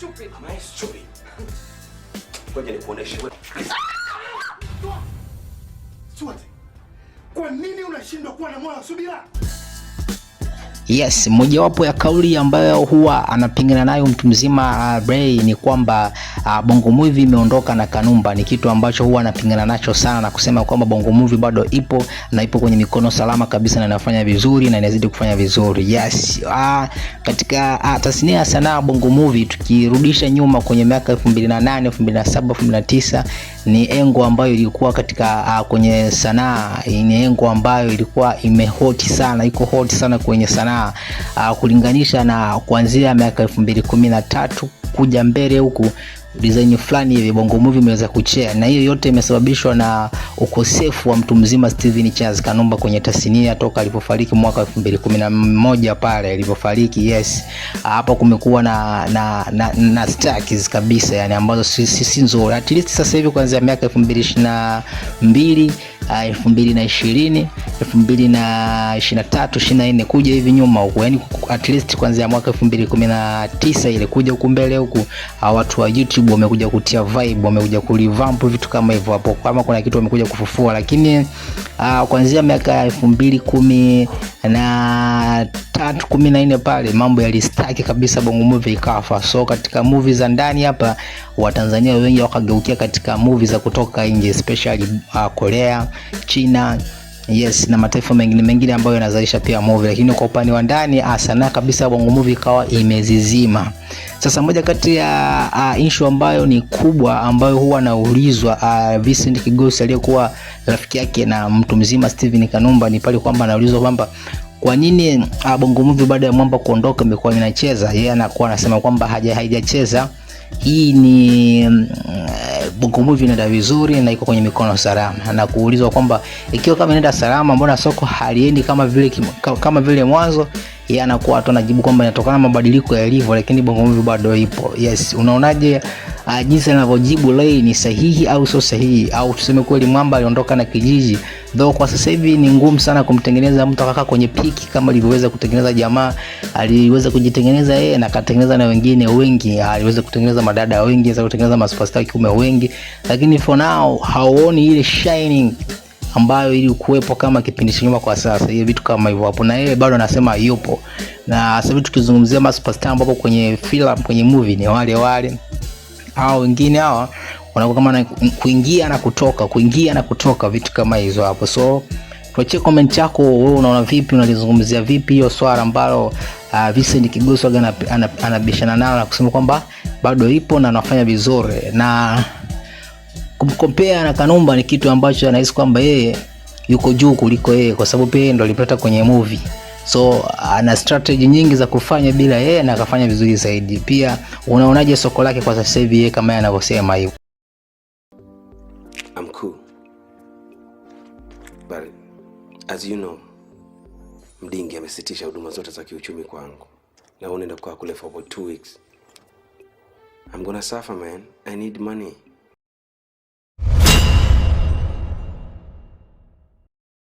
stupid. Am I stupid? Ngoja nikuoneshe wewe. Stuart, kwa nini unashindwa kuwa na moyo wa subira? Yes, mojawapo ya kauli ambayo huwa anapingana nayo mtu mzima Bray ni kwamba Bongo Movie imeondoka na Kanumba. Ni kitu ambacho huwa anapingana nacho sana na kusema kwamba Bongo Movie bado ipo na ipo kwenye mikono salama kabisa na inafanya vizuri na inazidi kufanya vizuri. Yes, katika tasnia ya sanaa Bongo Movie tukirudisha nyuma kwenye miaka 2008, 2007, 2009 ni engo ambayo ilikuwa katika kwenye sanaa, ni engo ambayo ilikuwa imehoti sana, iko hot sana kwenye sanaa kulinganisha na kuanzia miaka 2013 kuja mbele huku design fulani hivi Bongo Movie imeweza kuchea, na hiyo yote imesababishwa na ukosefu wa mtu mzima Steven Charles Kanumba kwenye tasnia toka alipofariki mwaka 2011 pale alipofariki. Yes, hapa kumekuwa na stacks kabisa, yani ambazo si nzuri. At least sasa hivi kuanzia miaka 2022 2020 2023 24 kuja hivi nyuma huko, yani at least kuanzia mwaka 2019 ile kuja huko mbele huko, watu wa YouTube wamekuja kutia vibe, wamekuja kurevamp vitu kama hivyo hapo, kama kuna kitu wamekuja kufufua. Lakini kuanzia miaka 2010 na 14 pale mambo yalistaki kabisa, Bongo Movie ikafa. So katika movie za ndani hapa Watanzania wengi wakageukia katika movie za kutoka nje, especially Korea, China, yes, na mataifa mengine ambayo yanazalisha pia movie. Lakini kwa upande wa ndani sanaa kabisa Bongo Movie ikawa imezizima. Sasa moja kati ya issue ambayo ni kubwa ambayo huwa naulizwa Vincent Kigosi aliyekuwa rafiki yake na mtu mzima Steven Kanumba ni pale kwamba anaulizwa kwamba kwa nini Bongo Movie baada ya Mwamba kuondoka imekuwa inacheza. Yeye anakuwa anasema kwamba haijacheza. Hii ni Bongo Movie inaenda vizuri na iko kwenye mikono salama. Na kuulizwa kwamba ikiwa kama inaenda salama, mbona soko haliendi kama vile mwanzo? Yeye anakuwa tu anajibu kwamba inatokana na mabadiliko yalivyo, lakini Bongo Movie bado ipo. Yes, unaonaje jinsi anavyojibu leo ni sahihi au sio sahihi? Au tuseme kweli Mwamba aliondoka na kijiji, though kwa sasa hivi ni ngumu sana kumtengeneza mtu akaka kwenye piki kama alivyoweza kutengeneza jamaa. Aliweza kujitengeneza yeye na akatengeneza na wengine wengi, aliweza kutengeneza madada wengi, aliweza kutengeneza masuperstar kiume wengi, lakini for now haoni ile shining ambayo ili kuwepo kama kipindi cha nyuma kwa sasa. Hiyo vitu kama hivyo hapo, na yeye bado anasema yupo. Na sasa tukizungumzia masuperstar ambapo kwenye film, kwenye movie ni wale hao wengine hawa wanakuwa kama kuingia na kutoka vitu kama hizo hapo. So tuachie comment yako, wewe unaona vipi, unalizungumzia vipi hiyo swala ambalo Vincent Kigosi anabishana nalo na kusema kwamba bado ipo na anafanya vizuri, na kumkompea na Kanumba ni kitu ambacho anahisi kwamba yeye yuko juu kuliko yeye, kwa sababu yeye ndo alipata kwenye movie. So ana strategy nyingi za kufanya bila yeye na akafanya vizuri zaidi. Pia unaonaje soko lake kwa sasa hivi yeye kama anavyosema hivyo? I'm cool. But as you know, Mdingi amesitisha huduma zote za kiuchumi kwangu. Na unaenda kwa kule for about 2 weeks. I'm gonna suffer, man. I need money.